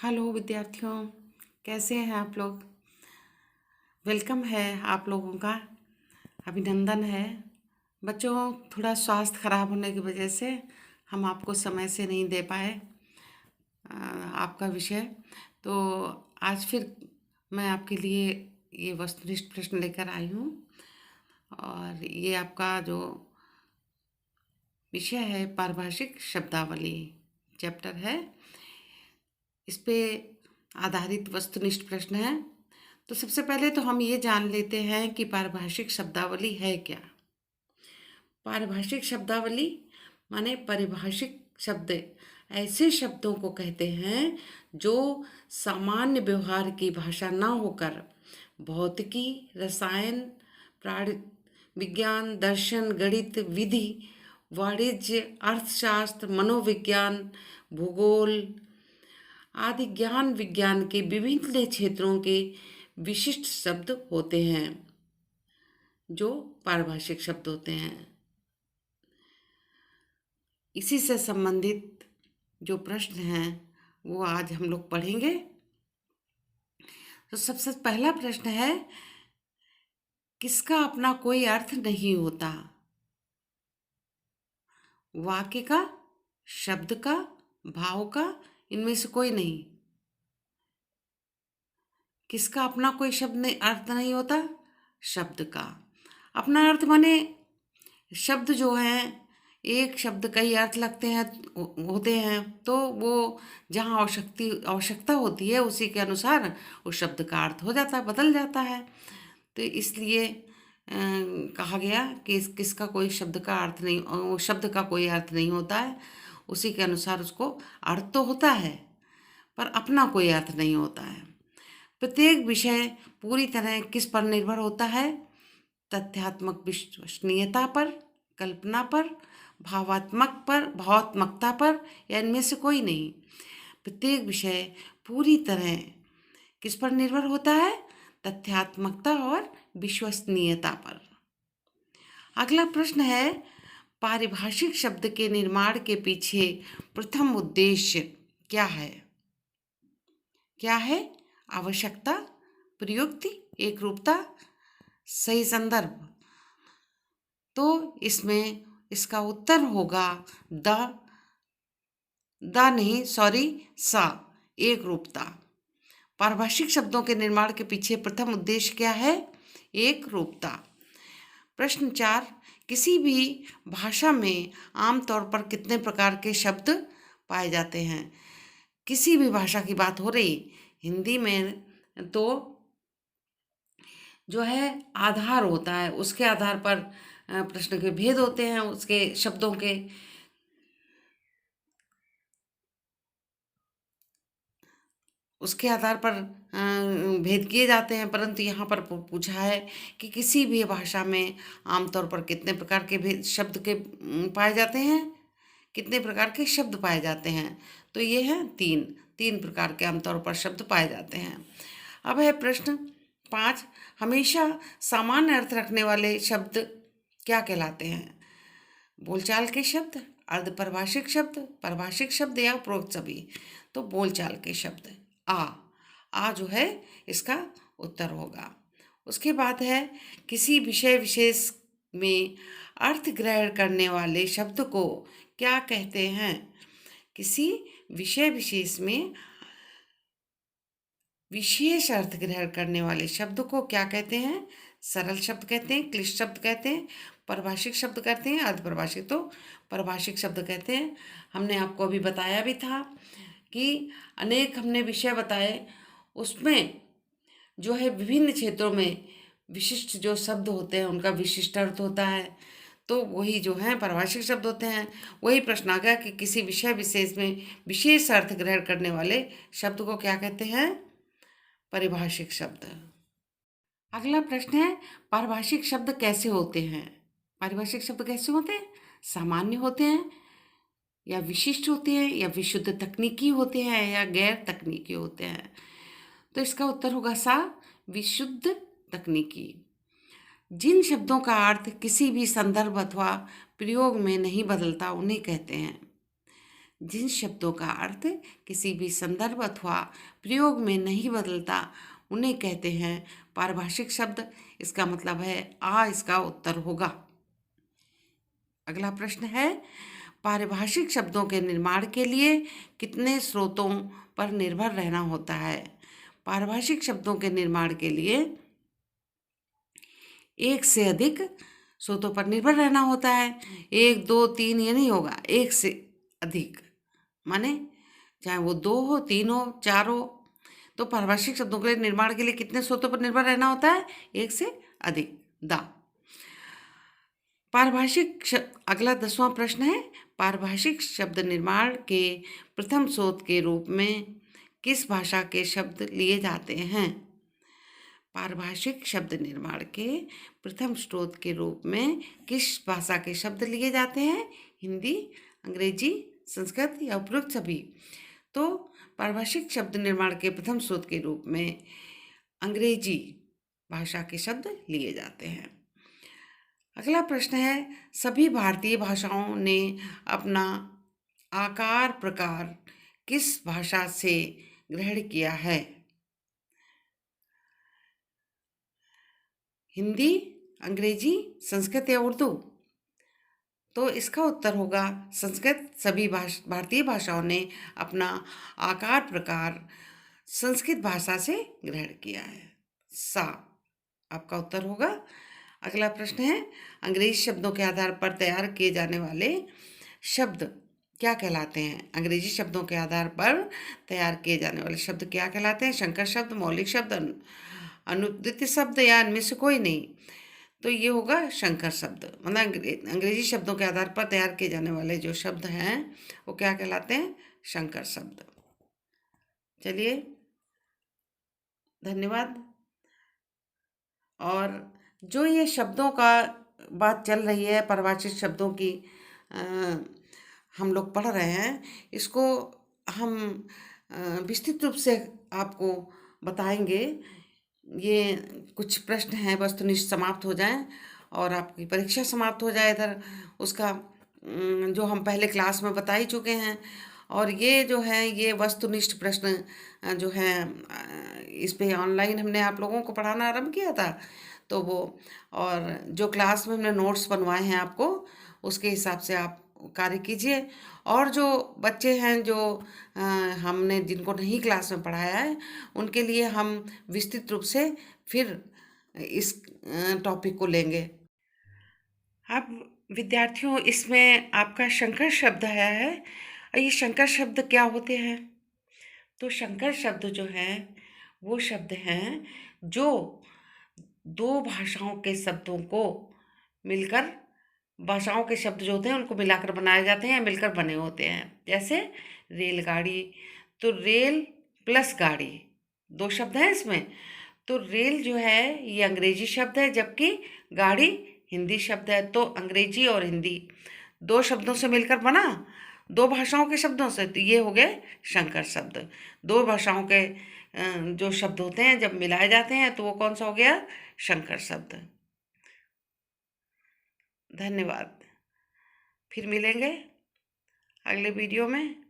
Hello विद्यार्थियों, कैसे हैं आप लोग। वेलकम है आप लोगों का, अभिनंदन है। बच्चों, थोड़ा स्वास्थ्य खराब होने की वजह से हम आपको समय से नहीं दे पाए आपका विषय। तो आज फिर मैं आपके लिए ये वस्तुनिष्ठ प्रश्न लेकर आई हूँ। और ये आपका जो विषय है पारिभाषिक शब्दावली चैप्टर है, इस पे आधारित वस्तुनिष्ठ प्रश्न है। तो सबसे पहले तो हम ये जान लेते हैं कि पारिभाषिक शब्दावली है क्या। पारिभाषिक शब्दावली माने परिभाषिक शब्द ऐसे शब्दों को कहते हैं जो सामान्य व्यवहार की भाषा न होकर भौतिकी, रसायन, प्राण विज्ञान, दर्शन, गणित, विधि, वाणिज्य, अर्थशास्त्र, मनोविज्ञान, भूगोल आदि ज्ञान विज्ञान के विभिन्न क्षेत्रों के विशिष्ट शब्द होते हैं, जो पारिभाषिक शब्द होते हैं। इसी से संबंधित जो प्रश्न हैं वो आज हम लोग पढ़ेंगे। तो सबसे पहला प्रश्न है, किसका अपना कोई अर्थ नहीं होता। वाक्य का, शब्द का, भाव का, इनमें से कोई नहीं। किसका अपना कोई शब्द नहीं, अर्थ नहीं होता। शब्द का अपना अर्थ माने शब्द जो हैं, एक शब्द कई अर्थ लगते हैं होते हैं, तो वो जहाँ आवश्यकता होती है उसी के अनुसार उस शब्द का अर्थ हो जाता है, बदल जाता है। तो इसलिए कहा गया कि किसका कोई शब्द का अर्थ नहीं, वो शब्द का कोई अर्थ नहीं होता है, उसी के अनुसार उसको अर्थ तो होता है पर अपना कोई अर्थ नहीं होता है। प्रत्येक विषय पूरी तरह किस पर निर्भर होता है, तथ्यात्मक विश्वसनीयता पर, कल्पना पर, भावात्मकता पर, या इनमें से कोई नहीं। प्रत्येक विषय पूरी तरह किस पर निर्भर होता है, तथ्यात्मकता और विश्वसनीयता पर। अगला प्रश्न है, पारिभाषिक शब्द के निर्माण के पीछे प्रथम उद्देश्य क्या है। क्या है? आवश्यकता, प्रयुक्ति, एकरूपता, सही संदर्भ। तो इसमें इसका उत्तर होगा सा, एक रूपता। पारिभाषिक शब्दों के निर्माण के पीछे प्रथम उद्देश्य क्या है? एक रूपता। प्रश्न 4, किसी भी भाषा में आमतौर पर कितने प्रकार के शब्द पाए जाते हैं। किसी भी भाषा की बात हो रही, हिंदी में तो जो है आधार होता है, उसके आधार पर प्रश्न के भेद होते हैं, उसके शब्दों के। उसके आधार पर भेद किए जाते हैं, परंतु यहाँ पर पूछा है कि किसी भी भाषा में आमतौर पर कितने प्रकार के भेद शब्द के पाए जाते हैं, कितने प्रकार के शब्द पाए जाते हैं। तो ये है तीन प्रकार के आमतौर पर शब्द पाए जाते हैं। अब है प्रश्न 5, हमेशा सामान्य अर्थ रखने वाले शब्द क्या कहलाते हैं। बोलचाल के शब्द, अर्धपरिभाषिक शब्द, परिभाषिक शब्द या उपरोक्त सभी। तो बोलचाल के शब्द आ जो है इसका उत्तर होगा। उसके बाद है, किसी विषय विशेष में अर्थ ग्रहण करने वाले शब्द को क्या कहते हैं। किसी विषय विशेष में विशेष अर्थ ग्रहण करने वाले शब्द को क्या कहते हैं। सरल शब्द कहते हैं, क्लिष्ट शब्द कहते हैं, परिभाषिक शब्द कहते हैं, अर्धपरिभाषिक तो परिभाषिक शब्द कहते हैं। हमने आपको अभी बताया भी था कि अनेक हमने विषय बताए, उसमें जो है विभिन्न क्षेत्रों में विशिष्ट जो शब्द होते हैं उनका विशिष्ट अर्थ होता है, तो वही जो है परिभाषिक शब्द होते हैं। वही प्रश्न आ गया कि किसी विषय विशेष में विशेष अर्थ ग्रहण करने वाले शब्द को क्या कहते हैं, परिभाषिक शब्द। अगला प्रश्न है, पारिभाषिक शब्द कैसे होते हैं। पारिभाषिक शब्द कैसे होते हैं, सामान्य होते हैं या विशिष्ट होते हैं या विशुद्ध तकनीकी होते हैं या गैर तकनीकी होते हैं। तो इसका उत्तर होगा सा, विशुद्ध तकनीकी। जिन शब्दों का अर्थ किसी भी संदर्भ अथवा प्रयोग में नहीं बदलता उन्हें कहते हैं। जिन शब्दों का अर्थ किसी भी संदर्भ अथवा प्रयोग में नहीं बदलता उन्हें कहते हैं पारिभाषिक शब्द। इसका मतलब है आ इसका उत्तर होगा। अगला प्रश्न है, पारिभाषिक शब्दों के निर्माण के लिए कितने स्रोतों पर निर्भर रहना होता है? पारिभाषिक शब्दों के निर्माण के लिए एक से अधिक स्रोतों पर निर्भर रहना होता है। एक, दो, तीन ये नहीं होगा, एक से अधिक माने चाहे वो दो हो, तीन हो, चार हो। तो पारिभाषिक शब्दों के निर्माण के लिए कितने स्रोतों पर निर्भर रहना होता है? एक से अधिक। अगला 10वां प्रश्न है, पारिभाषिक शब्द निर्माण के प्रथम स्रोत के रूप में किस भाषा के शब्द लिए जाते हैं? पारिभाषिक शब्द निर्माण के प्रथम स्रोत के रूप में किस भाषा के शब्द लिए जाते हैं? हिंदी, अंग्रेजी, संस्कृत या उपरोक्त सभी? तो पारिभाषिक शब्द निर्माण के प्रथम स्रोत के रूप में अंग्रेजी भाषा के शब्द लिए जाते हैं। अगला प्रश्न है, सभी भारतीय भाषाओं ने अपना आकार प्रकार किस भाषा से ग्रहण किया है? हिंदी, अंग्रेजी, संस्कृत या उर्दू? तो इसका उत्तर होगा संस्कृत। सभी भारतीय भाषाओं ने अपना आकार प्रकार संस्कृत भाषा से ग्रहण किया है। आपका उत्तर होगा। अगला प्रश्न है, अंग्रेजी शब्दों के आधार पर तैयार किए जाने वाले शब्द क्या कहलाते हैं? अंग्रेजी शब्दों के आधार पर तैयार किए जाने वाले शब्द क्या कहलाते हैं? संकर शब्द, मौलिक शब्द, अनुदित शब्द या इनमें से कोई नहीं? तो ये होगा संकर शब्द। मतलब अंग्रेजी शब्दों के आधार पर तैयार किए जाने वाले जो शब्द हैं वो क्या कहलाते हैं? संकर शब्द। चलिए, धन्यवाद। और जो ये शब्दों का बात चल रही है, पारिभाषिक शब्दों की हम लोग पढ़ रहे हैं, इसको हम विस्तृत रूप से आपको बताएंगे। ये कुछ प्रश्न हैं, वस्तुनिष्ठ समाप्त हो जाएं और आपकी परीक्षा समाप्त हो जाए इधर, उसका जो हम पहले क्लास में बता ही चुके हैं। और ये जो है ये वस्तुनिष्ठ प्रश्न जो हैं इस पे ऑनलाइन हमने आप लोगों को पढ़ाना आरंभ किया था। तो वो और जो क्लास में हमने नोट्स बनवाए हैं आपको, उसके हिसाब से आप कार्य कीजिए। और जो बच्चे हैं जो हमने जिनको नहीं क्लास में पढ़ाया है, उनके लिए हम विस्तृत रूप से फिर इस टॉपिक को लेंगे। अब विद्यार्थियों, इसमें आपका संकर शब्द आया है। ये संकर शब्द क्या होते हैं? तो संकर शब्द जो हैं वो शब्द हैं जो दो भाषाओं के शब्दों को मिलकर, भाषाओं के शब्द जो होते हैं उनको मिलाकर बनाए जाते हैं या मिलकर बने होते हैं। जैसे रेलगाड़ी, तो रेल प्लस गाड़ी, दो शब्द हैं इसमें। तो रेल जो है ये अंग्रेजी शब्द है, जबकि गाड़ी हिंदी शब्द है। तो अंग्रेजी और हिंदी दो शब्दों से मिलकर बना, दो भाषाओं के शब्दों से, तो ये हो गए संकर शब्द। दो भाषाओं के जो शब्द होते हैं जब मिलाए जाते हैं तो वो कौन सा हो गया? संकर शब्द। धन्यवाद। फिर मिलेंगे अगले वीडियो में।